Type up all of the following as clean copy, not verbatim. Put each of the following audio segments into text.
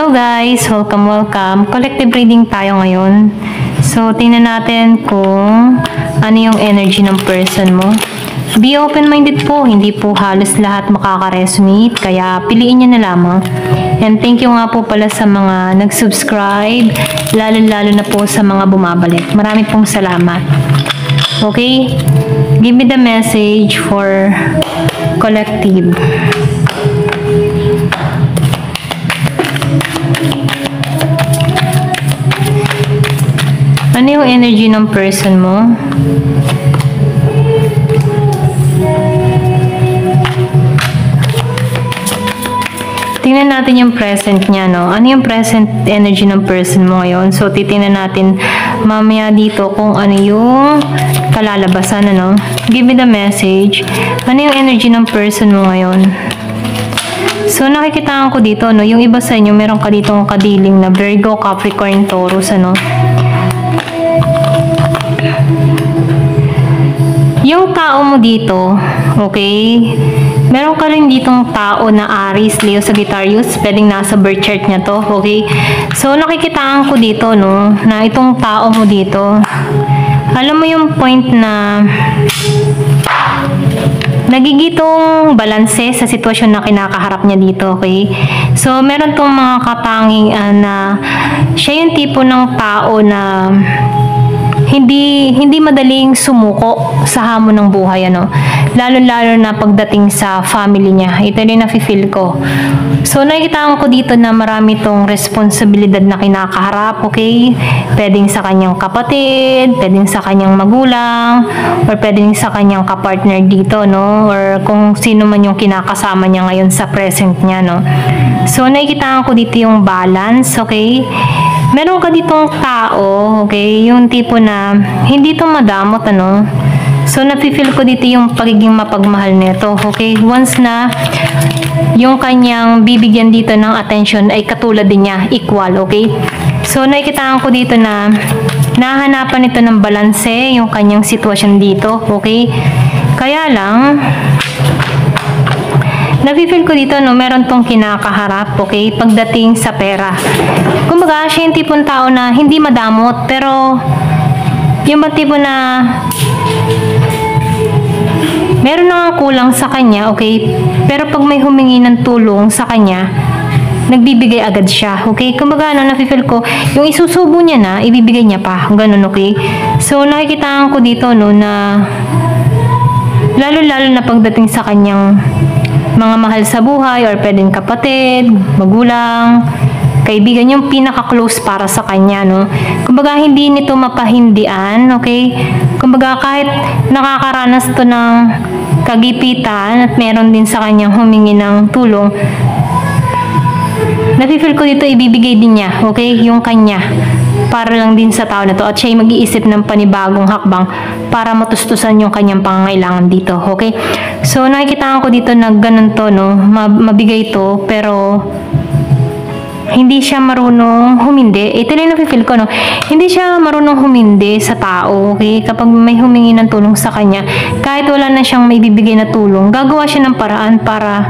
Hello guys! Welcome! Collective reading tayo ngayon. So, tingnan natin kung ano yung energy ng person mo. Be open-minded po. Hindi po halos lahat makaka-resonate. Kaya, piliin nyo na lamang. And thank you nga po pala sa mga nag-subscribe. Lalo-lalo na po sa mga bumabalik. Marami pong salamat. Okay? Give me the message for collective. Ano yung energy ng person mo? Tingnan natin yung present niya, no? Ano yung present energy ng person mo ngayon? So, titingnan natin mamaya dito kung ano yung kalalabasan, ano? Give me the message. Ano yung energy ng person mo ngayon? So, nakikitaan ko dito, no? Yung iba sa inyo, meron ka ditong kadiling na Virgo, Capricorn, Taurus, ano? Yung tao mo dito, okay? Meron ka rin ditong tao na Aries, Leo, Sagittarius. Pwedeng nasa birth chart niya to, okay? So, nakikitaan ko dito, no? Na itong tao mo dito, alam mo yung point na nagigitong balanse sa sitwasyon na kinakaharap niya dito, okay? So, meron tong mga katanging na siya yung tipo ng tao na hindi madaling sumuko sa hamon ng buhay, ano. Lalo-lalo na pagdating sa family niya. Ito rin nafe-feel ko. So, nakikitaan ko dito na marami tong responsibilidad na kinakaharap, okay? Pwedeng sa kanyang kapatid, pwedeng sa kanyang magulang, or pwedeng sa kanyang kapartner dito, no? Or kung sino man yung kinakasama niya ngayon sa present niya, no? So, nakikitaan ko dito yung balance, okay? Meron ka ditong tao, okay, yung tipo na hindi to madamot, ano. So, nafe-feel ko dito yung pagiging mapagmahal nito, okay. Once na yung kanyang bibigyan dito ng attention ay katulad din niya, equal, okay. So, nakikitaan ko dito na nahahanapan ito ng balanse yung kanyang sitwasyon dito, okay. Kaya lang, nafe-feel ko dito, no, meron tong kinakaharap, okay, pagdating sa pera. Kumbaga, siya yung tipong tao na hindi madamot, pero yung tipo na meron na kulang sa kanya, okay, pero pag may humingi ng tulong sa kanya, nagbibigay agad siya, okay. Kumbaga, ano, nafe-feel ko, yung isusubo niya na, ibibigay niya pa, ganun, okay. So, nakikitaan ko dito, no, na lalo-lalo na pagdating sa kanyang mga mahal sa buhay, or pwedeng kapatid, magulang, kaibigan, yung pinaka-close para sa kanya, no. Kumbaga, hindi nito mapahindian, okay. Kumbaga, kahit nakakaranas to ng kagipitan at meron din sa kanyang humingi ng tulong, nafe-feel ko dito ibibigay din niya, okay, yung kanya, para lang din sa tao na to, at siya mag-iisip ng panibagong hakbang para matustusan yung kanyang pangangailangan dito, okay. So, nakikitaan ko dito na ganun to, no, mabigay to, pero hindi siya marunong humindi. Ito lang nafe-feel ko, no, hindi siya marunong humindi sa tao, okay. Kapag may humingi ng tulong sa kanya, kahit wala na siyang may bibigay na tulong, gagawa siya ng paraan para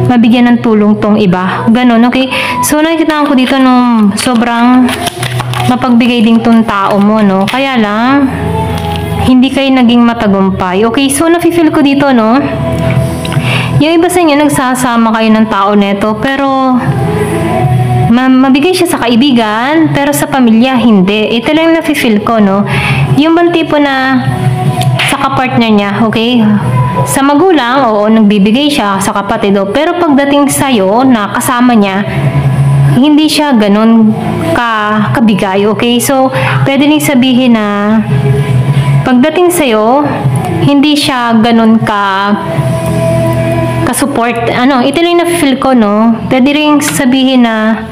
mabigyan ng tulong tong iba, ganun, okay. So, nakikitaan ko dito nung sobrang mapagbigay din tong tao mo, no. Kaya lang, hindi kayo naging matagumpay. Okay, so nafe-feel ko dito, no, yung iba sa inyo, nagsasama kayo ng tao neto, pero mabigay siya sa kaibigan, pero sa pamilya, hindi. Ito lang nafe-feel ko, no, yung bang tipo na sa kapartner niya, okay, sa magulang, oo, nagbibigay siya sa kapatid, pero pagdating sa'yo, na kasama niya, hindi siya ganun kabigay, okay. So, pwede rin sabihin na pagdating sa'yo, hindi siya ganun ka-support. Ano, ito lang na-feel ko, no. Pwede rin sabihin na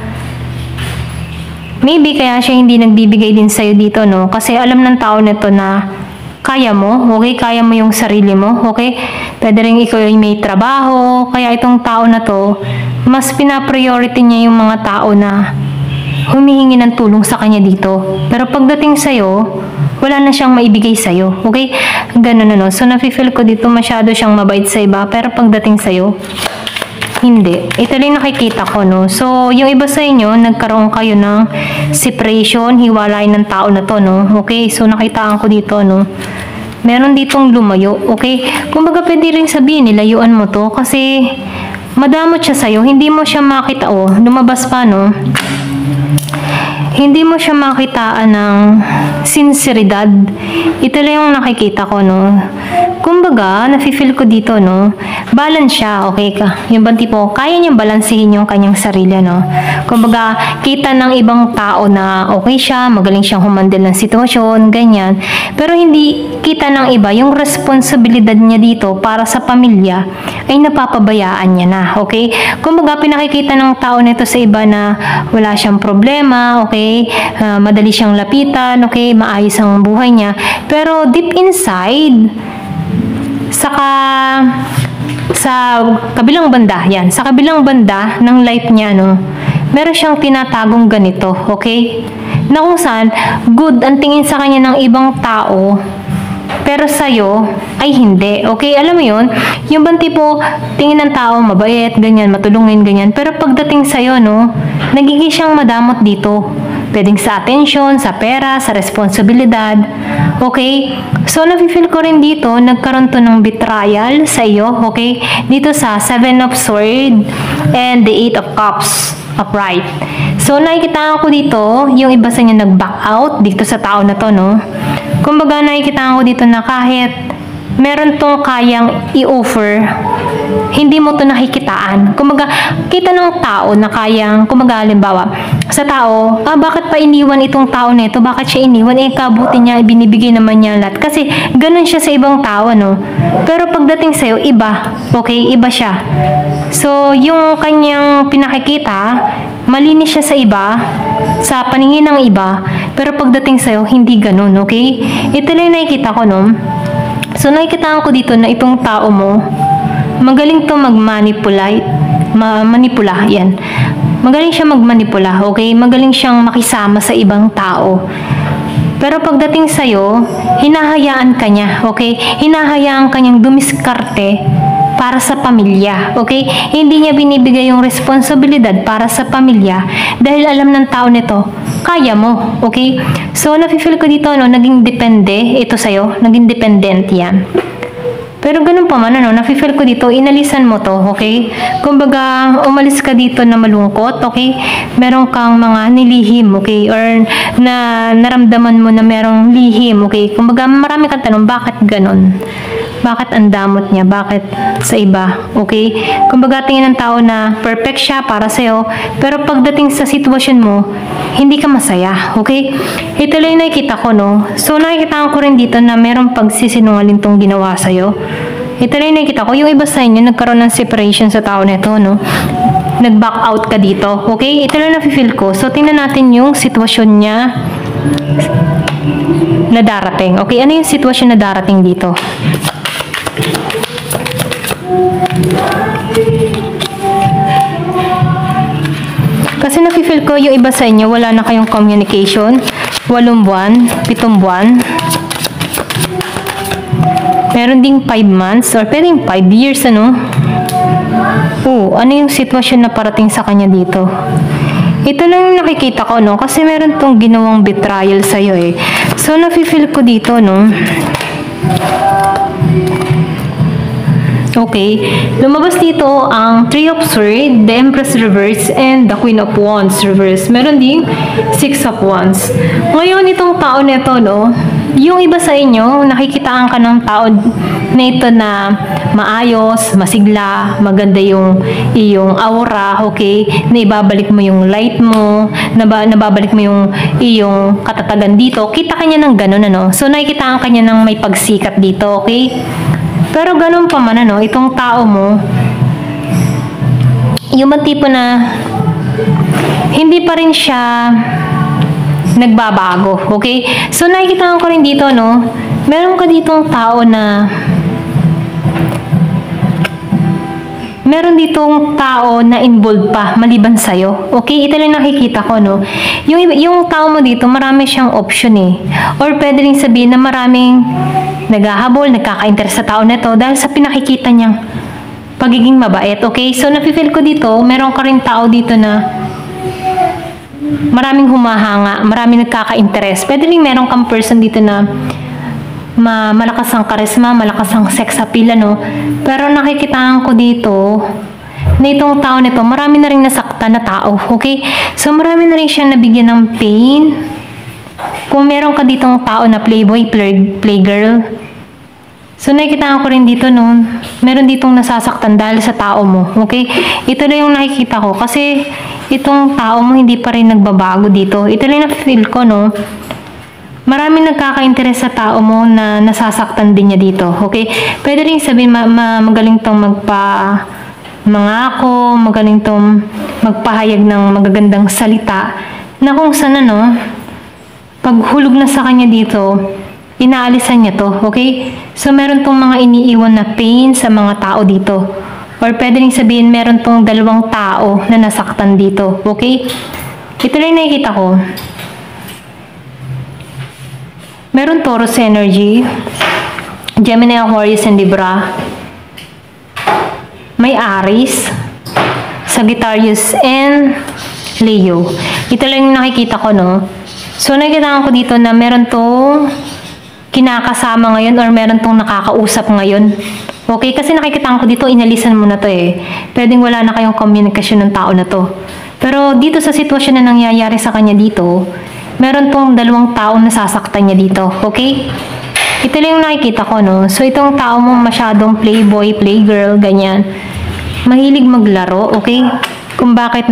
maybe kaya siya hindi nagbibigay din sa'yo dito, no. Kasi alam ng tao nito na kaya mo, okay? Kaya mo yung sarili mo, okay? Pwede rin ikaw yung may trabaho. Kaya itong tao na to, mas pinapriority niya yung mga tao na humihingi ng tulong sa kanya dito. Pero pagdating sa'yo, wala na siyang maibigay sa'yo. Okay? Ganun, ano. So, nafe-feel ko dito masyado siyang mabait sa iba. Pero pagdating sa'yo, Hindi. Ito lang nakikita ko, no? So, yung iba sa inyo, nagkaroon kayo ng separation, hiwalay ng tao na to, no? Okay? So, nakitaan ko dito, no? Meron ditong lumayo, okay? Kumbaga, pwede rin sabihin, nilayuan mo to kasi madamot siya sa'yo. Hindi mo siya makita, oh. Lumabas pa, no? Hindi mo siya makitaan ng sinseridad. Ito lang yung nakikita ko, no? Kumbaga, nafe-feel ko dito, no? Balance siya, okay ka? Yung bang tipo, kaya niyang balansehin yung kanyang sarili, no? Kumbaga, kita ng ibang tao na okay siya, magaling siyang humandle ng sitwasyon, ganyan. Pero hindi kita ng iba, yung responsibilidad niya dito para sa pamilya ay napapabayaan niya na, okay? Kumbaga, pinakikita ng tao nito sa iba na wala siyang problema, okay? Madali siyang lapitan, okay? Maayos ang buhay niya. Pero deep inside, sa kabilang banda, yan, sa kabilang banda ng life niya, no, meron siyang tinatagong ganito, okay? Na kung saan, good ang tingin sa kanya ng ibang tao, pero sa'yo, ay hindi. Okay? Alam mo yun? Yung bang tipo, tingin ng tao, mabait, ganyan, matulungin, ganyan. Pero pagdating sa'yo, no, nagiging siyang madamot dito. Pwedeng sa attention, sa pera, sa responsibilidad. Okay? So, nafe-feel ko rin dito, nagkaroon to ng betrayal sa iyo. Okay? Dito sa 7 of Swords and the 8 of Cups upright. So, nakikita ko dito, yung iba sa inyo nag-back out dito sa tao na to, no? Kumbaga, nakikita ko dito na kahit meron tong kayang i-offer, hindi mo to nakikitaan. Kumbaga, kita ng tao na kayang, kumbaga, halimbawa, sa tao, bakit pa iniwan itong tao nito? Bakit siya iniwan? Kabuti niya, binibigay naman niya lahat. Kasi, ganun siya sa ibang tao, no? Pero pagdating sa'yo, iba. Okay? Iba siya. So, yung kanyang pinakikita, malinis siya sa iba, sa paningin ng iba, pero pagdating sa'yo, hindi ganun, okay? Ito lang nakikita ko, no? So, nakikita ko dito na itong tao mo, magaling to mag-manipulate, manipula, yan. Magaling siya magmanipula, okay? Magaling siyang makisama sa ibang tao. Pero pagdating sa'yo, hinahayaan ka niya, okay? Hinahayaan ka niyang dumiskarte para sa pamilya, okay? Hindi niya binibigay yung responsibilidad para sa pamilya dahil alam ng tao nito, kaya mo, okay? So, nafe-feel ko dito, no, naging depende ito sa'yo, naging dependent yan. Pero ganun pa man, ano, nafe-feel ko dito, inalisan mo to, okay? Kumbaga, umalis ka dito na malungkot, okay? Meron kang mga nilihim, okay? Or naramdaman mo na merong lihim, okay? Kumbaga, marami kang tanong, bakit ganun? Bakit ang damot niya? Bakit sa iba? Okay? Kumbaga, tingin ng tao na perfect siya para sa'yo, pero pagdating sa sitwasyon mo, hindi ka masaya. Okay? Ito lang yung nakikita ko, no? So, nakikita ko rin dito na merong pagsisinungaling tong ginawa sa'yo. Ito lang yung nakikita ko. Yung iba sa inyo, nagkaroon ng separation sa tao na ito, no? Nag-back out ka dito. Okay? Ito lang nafe-feel ko. So, tingnan natin yung sitwasyon niya na darating. Okay? Ano yung sitwasyon na darating dito? Kasi nafe-feel ko yung iba sa inyo, wala na kayong communication. 8 buwan, 7 buwan. Meron ding 5 months or pwedeng 5 years, ano? Ano yung sitwasyon na parating sa kanya dito? Ito lang yung nakikita ko, no? Kasi meron tong ginawang betrayal sa'yo, eh. So, nafe-feel ko dito, no? Okay, lumabas dito ang 3 of Swords, the Empress reverse, and the Queen of Wands reverse. Meron ding 6 of Wands. Ngayon, itong tao nito, no, yung iba sa inyo, nakikitaan ka ng tao na ito na maayos, masigla, maganda yung iyong aura, okay, na ibabalik mo yung light mo, nababalik mo yung iyong katatagan dito. Kita kanya ng ganun, ano. So, nakikitaan kanya ng may pagsikat dito, okay? Pero ganun pa man, ano, itong tao mo, yung tipo na hindi pa rin siya nagbabago, okay? So, nakikita ko rin dito, no, meron ka ditong tao na involved pa, maliban sa'yo. Okay? Ito lang nakikita ko, no? Yung tao mo dito, marami siyang option, eh. Or pwede rin sabihin na maraming naghahabol, nagkaka-interest sa tao nito dahil sa pinakikita niyang pagiging mabait, okay? So, nafe-feel ko dito, meron ka rin tao dito na maraming humahanga, maraming nagkaka-interest. Pwede rin meron kang person dito na malakas ang karisma, malakas ang sex appeal, ano? Pero nakikitaan ko dito na itong tao nito, marami na rin nasaktan na tao, okay? So, marami na rin siyang nabigyan ng pain. Kung meron ka ditong tao na playboy, playgirl, so nakikitaan ko rin dito noon, meron ditong nasasaktan dahil sa tao mo, okay? Ito na yung nakikita ko kasi itong tao mo hindi pa rin nagbabago dito. Ito lang yung feel ko, no? Maraming nagkaka-interest sa tao mo na nasasaktan din niya dito, okay? Pwede rin sabihin magaling tong mangako, magaling tong magpahayag ng magagandang salita na kung saan, ano, pag hulog na sa kanya dito, inaalisan niya to, okay? So, meron tong mga iniiwan na pain sa mga tao dito. Or pwede rin sabihin, meron tong dalawang tao na nasaktan dito, okay? Ito lang nakikita ko. Meron Taurus energy, Gemini, Aquarius, and Libra. May Aries, Sagittarius, and Leo. Ito lang yung nakikita ko, no? So, nakikita ko dito na meron tong kinakasama ngayon or meron tong nakakausap ngayon. Okay? Kasi nakikita ko dito, inalisan mo na to eh. Pwedeng wala na kayong komunikasyon ng tao na to. Pero dito sa sitwasyon na nangyayari sa kanya dito, meron tong dalawang tao na sasaktan niya dito. Okay? Ito lang yung nakikita ko, no? So, itong tao mo masyadong playboy, playgirl, ganyan. Mahilig maglaro, okay? Kung bakit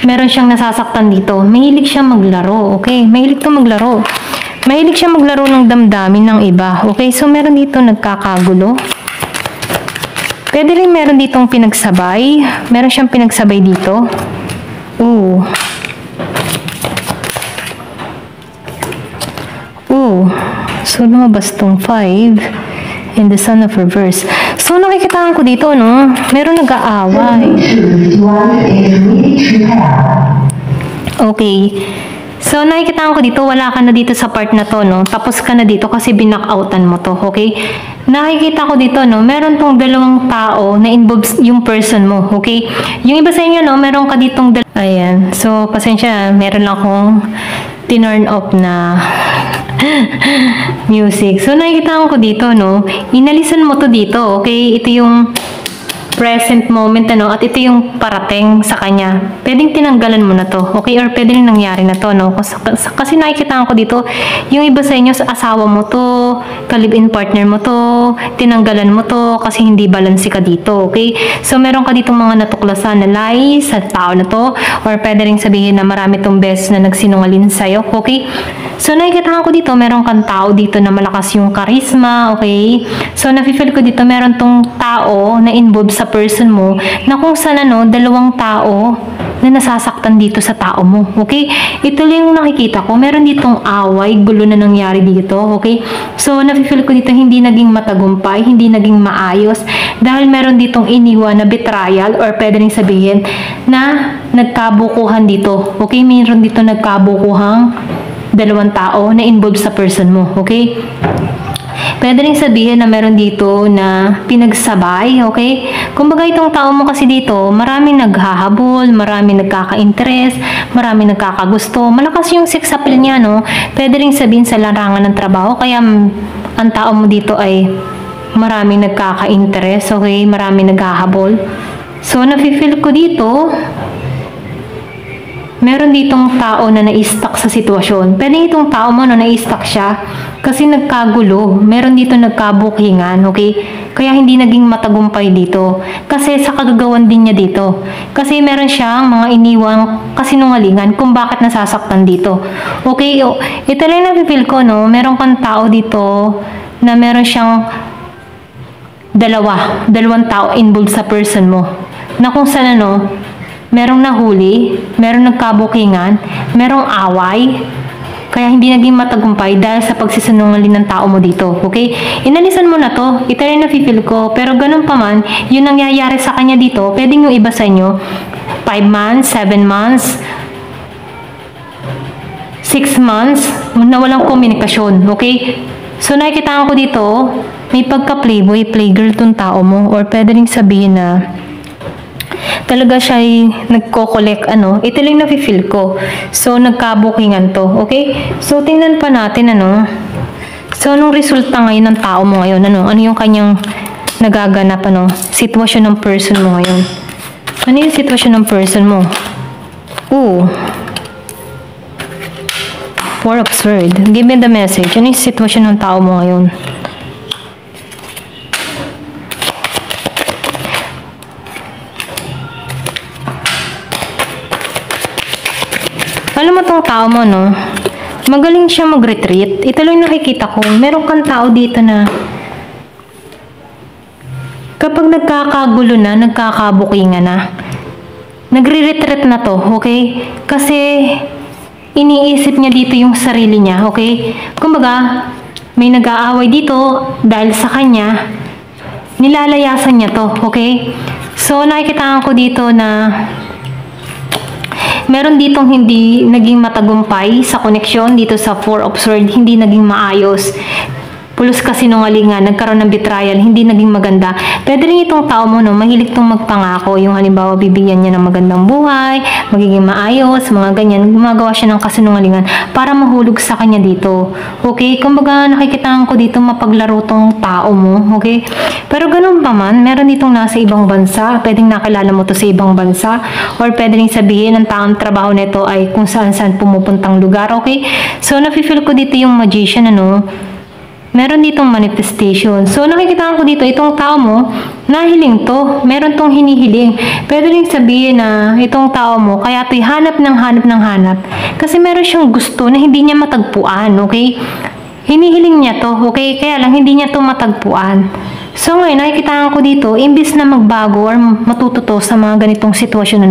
meron siyang nasasaktan dito. Mahilig siyang maglaro, okay? Mahilig to maglaro. Mahilig siyang maglaro ng damdamin ng iba, okay? So, meron dito nagkakagulo. Pwede rin meron ditong pinagsabay. Meron siyang pinagsabay dito. Ooh. Ooh. So, lumabas tong 5 and the Sun of Reverse. So, nakikitaan ko dito, no? Meron nag-aaway. Okay. So, nakikitaan ko dito, wala ka na dito sa part na to, no? Tapos ka na dito kasi binakoutan mo to, okay? Nakikita ko dito, no? Meron tong dalawang tao na involves yung person mo, okay? Yung iba sa inyo, no? Meron ka ditong ayan. So, pasensya, meron lang akong tinurn off na music. So, nakikita ko dito, no? Inalisan mo to dito, okay? Ito yung present moment, ano? At ito yung parating sa kanya. Pwedeng tinanggalan mo na to, okay? Or pwedeng nangyari na to, no? Kasi nakikita ko dito, yung iba sa inyo, asawa mo to, ka-live-in partner mo to, tinanggalan mo to, kasi hindi balanse ka dito, okay? So, meron ka ditong mga natuklasan na lies sa tao na to, or pwede rin sabihin na marami tong beses na nagsinungaling sa'yo, okay? So, nakikita ko dito, meron kang tao dito na malakas yung charisma, okay? So, nafe-feel ko dito, meron tong tao na involved sa person mo, na kung saan, ano, dalawang tao na nasasaktan dito sa tao mo, okay? Ito lang yung nakikita ko, meron ditong away, gulo na nangyari dito, okay? So, nafe-feel ko dito, hindi naging matagumpay, hindi naging maayos, dahil meron ditong iniwan na betrayal, or pwede rin sabihin na nagkabukuhan dito, okay? Meron dito nagkabukuhang dalawang tao na involved sa person mo, okay? Pwede rin sabihin na meron dito na pinagsabay, okay? Kumbaga itong tao mo kasi dito, maraming naghahabol, maraming nagkaka-interest, maraming nagkakagusto. Malakas yung sex appeal niya, no? Pwede rin sabihin sa larangan ng trabaho, kaya ang tao mo dito ay maraming nagkaka-interest, okay? Maraming naghahabol. So, nafe-feel ko dito, meron ditong tao na na-stuck sa sitwasyon. Pwede itong tao mo na na-stuck siya kasi nagkagulo. Meron dito nagkabukingan, okay? Kaya hindi naging matagumpay dito. Kasi sa kagagawan din niya dito. Kasi meron siyang mga iniwang kasinungalingan kung bakit nasasaktan dito. Okay? Ito lang na-feel ko, no? Meron kang tao dito na meron siyang dalawang tao involved sa person mo. Na kung saan, ano, merong nahuli, merong nagkabukingan, merong away, kaya hindi naging matagumpay dahil sa pagsisinungaling ng tao mo dito, okay? Inalisan mo na to, ito rin nafe-feel ko, pero ganun pa man, yung nangyayari sa kanya dito, pwedeng yung iba sa inyo, 5 months, 7 months, 6 months, na walang komunikasyon, okay? So, nakikita ko dito, may pagka-playboy, playgirl tong tao mo. Or pwede rin sabihin na talaga siya ay nagko-collect, ito lang nafe-feel ko. So, nagka-bookingan to, okay? So, tingnan pa natin, So, anong resulta ngayon ng tao mo ngayon? Ano yung kanyang nagaganap, sitwasyon ng person mo ngayon? Ano yung sitwasyon ng person mo? Ooh. Four of Swords. Give me the message. Ano yung sitwasyon ng tao mo ngayon? Alam mo tong tao mo, magaling siya mag-retreat. Ito lang nakikita ko. Meron kang tao dito na kapag nagkakagulo na, nagkakabukingan na, nagre-retreat na to, okay? Kasi iniisip niya dito yung sarili niya, okay? Kumbaga, may nag-aaway dito dahil sa kanya, nilalayasan niya to, okay? So, nakikita ko dito na meron ditong hindi naging matagumpay sa koneksyon dito sa Four of Swords, hindi naging maayos. Pulos kasinungalingan, nagkaroon ng betrayal, hindi naging maganda. Pwede rin itong tao mo, mahilig itong magpangako. Yung halimbawa, bibigyan niya ng magandang buhay, magiging maayos, mga ganyan. Gumagawa siya ng kasinungalingan para mahulog sa kanya dito. Okay? Kumbaga, nakikitaan ko dito mapaglaro tong tao mo. Okay? Pero ganun pa man, meron ditong nasa ibang bansa. Pwedeng nakilala mo to sa ibang bansa. Or pwede rin sabihin, ang taong trabaho nito ay kung saan-saan pumupuntang lugar. Okay? So, nafe-feel ko dito yung magician, meron ditong manifestation. So, nakikita ko dito, itong tao mo, nahiling to. Meron tong hinihiling. Pwede rin sabihin na itong tao mo, kaya ito'y hanap ng hanap. Kasi meron siyang gusto na hindi niya matagpuan, okay? Hinihiling niya to, okay? Kaya lang, hindi niya to matagpuan. So, ngayon, nakikita ko dito, imbis na magbago or matututo sa mga ganitong sitwasyon,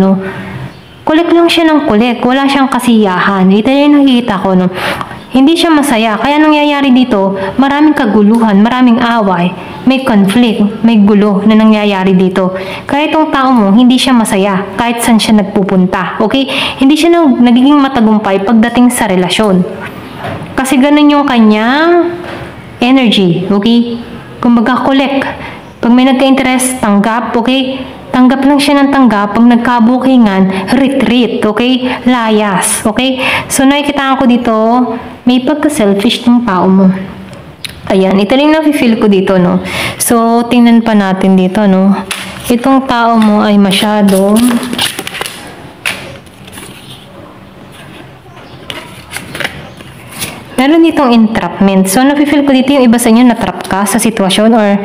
kulik lang siya ng kulik. Wala siyang kasiyahan. Ito yung nakikita ko, Hindi siya masaya. Kaya nangyayari dito, maraming kaguluhan, maraming away, may conflict, may gulo na nangyayari dito. Kaya itong tao mo, hindi siya masaya kahit saan siya nagpupunta. Okay? Hindi siya nagiging matagumpay pagdating sa relasyon. Kasi ganun yung kanyang energy. Okay? Kumbaga, collect. Pag may nagka-interest, tanggap. Okay? Tanggap lang siya ng tanggap. Pag nagkabukingan, retreat, okay? Layas, okay? So, nakikita ko dito, may pagka-selfish ng tao mo. Ayan, ito lang nafe-feel ko dito, So, tingnan pa natin dito, Itong tao mo ay masyado meron ditong entrapment. So, nafe-feel ko dito yung iba sa inyo natrap ka sa sitwasyon or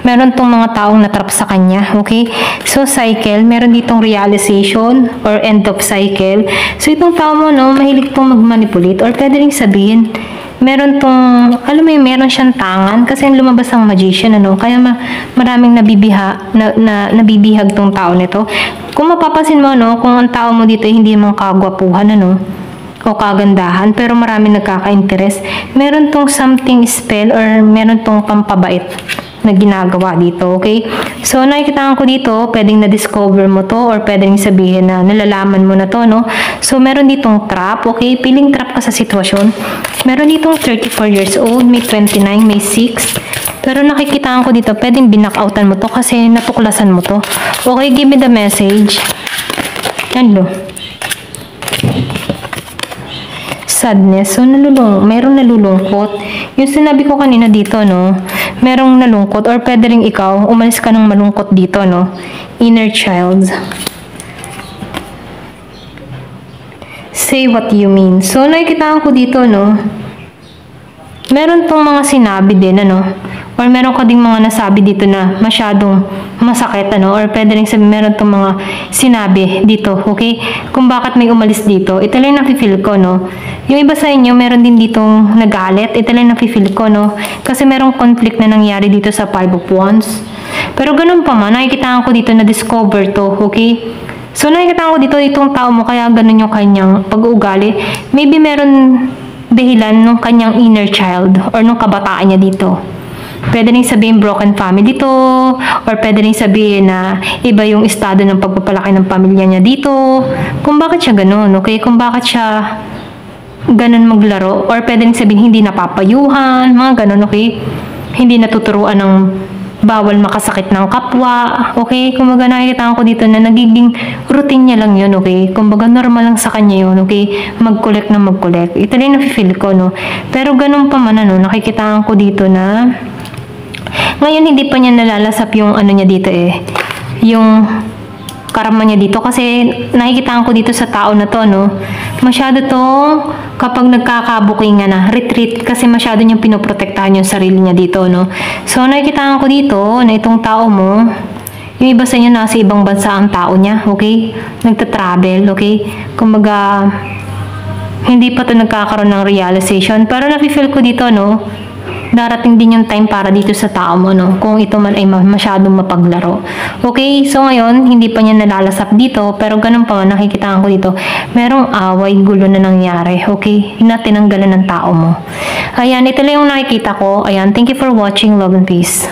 meron tong mga taong natrap sa kanya, okay? So, cycle, meron ditong realization or end of cycle. So, itong tao mo, mahilig tong mag-manipulate or pwede rin sabihin, meron tong, alam mo yung meron siyang tangan kasi lumabas ang magician, Kaya maraming nabibihag tong tao nito. Kung mapapansin mo, kung ang tao mo dito hindi mong kagwapuhan, o kagandahan, pero marami nagkaka-interest. Meron tong something spell or meron tong pampabait na ginagawa dito, okay? So, nakikita ko dito, pwedeng na-discover mo to or pwedeng sabihin na nalalaman mo na to, So, meron ditong trap, okay? Piling trap ka sa sitwasyon. Meron ditong 34 years old, may 29, may 6. Pero nakikita ko dito, pwedeng binakoutan mo to kasi natuklasan mo to. Okay, give me the message. Ano? Sadness. So, merong nalulungkot. Yung sinabi ko kanina dito, merong nalungkot or pwede rin ikaw, umalis ka ng malungkot dito, Inner child. Say what you mean. So, nakikita ko dito, meron tong mga sinabi din, or meron ka ding mga nasabi dito na masyadong masakit, or pwede rin sabihin meron tong mga sinabi dito, okay? Kung bakit may umalis dito, ito lang nafe-feel ko, Yung iba sa inyo, meron din ditong nagalit, ito lang nafe-feel ko, Kasi merong conflict na nangyari dito sa Five of Wands. Pero ganun pa man, nakikita ko dito na discover to, okay? So, nakikita ko dito, itong tao mo, kaya ganun yung kanyang pag-uugali. Maybe meron dahilan nung kanyang inner child or nung kabataan niya dito. Pwede rin sabihin broken family to, or pwede rin sabihin na iba yung estado ng pagpapalaki ng pamilya niya dito. Kung bakit siya ganun, okay? Kung bakit siya ganun maglaro, or pwede rin sabihin hindi napapayuhan, mga ganun, okay? Hindi natuturuan ng bawal makasakit ng kapwa, okay? Kumbaga nakikita ko dito na nagiging routine niya lang yun, okay? Kumbaga normal lang sa kanya yun, okay? Mag-collect na mag-collect. Ito rin nafe-feel ko, no? Pero ganun pa man, ano, nakikita ko dito na ngayon hindi pa niya nalalasap yung ano niya dito yung karma niya dito, kasi nakikita ko dito sa tao na to, no, masyado tong kapag nagkakabuking na retreat, kasi masyado niyang pinoprotektahan yung sarili niya dito, no. So nakikita ko dito na itong tao mo, yung iba sa inyo nasa ibang bansa ang tao niya, okay, nagta-travel, okay, kumbaga hindi pa to nagkakaroon ng realization, pero nafe-feel ko dito, no, darating din yung time para dito sa tao mo, no? Kung ito man ay masyadong mapaglaro. Okay? So, ngayon, hindi pa niya nalalasap dito, pero ganun pa man, nakikita ko dito, merong away, gulo na nangyari. Okay? Na tinanggalan ng tao mo. Ayan, ito lang yung nakikita ko. Ayan, thank you for watching. Love and peace.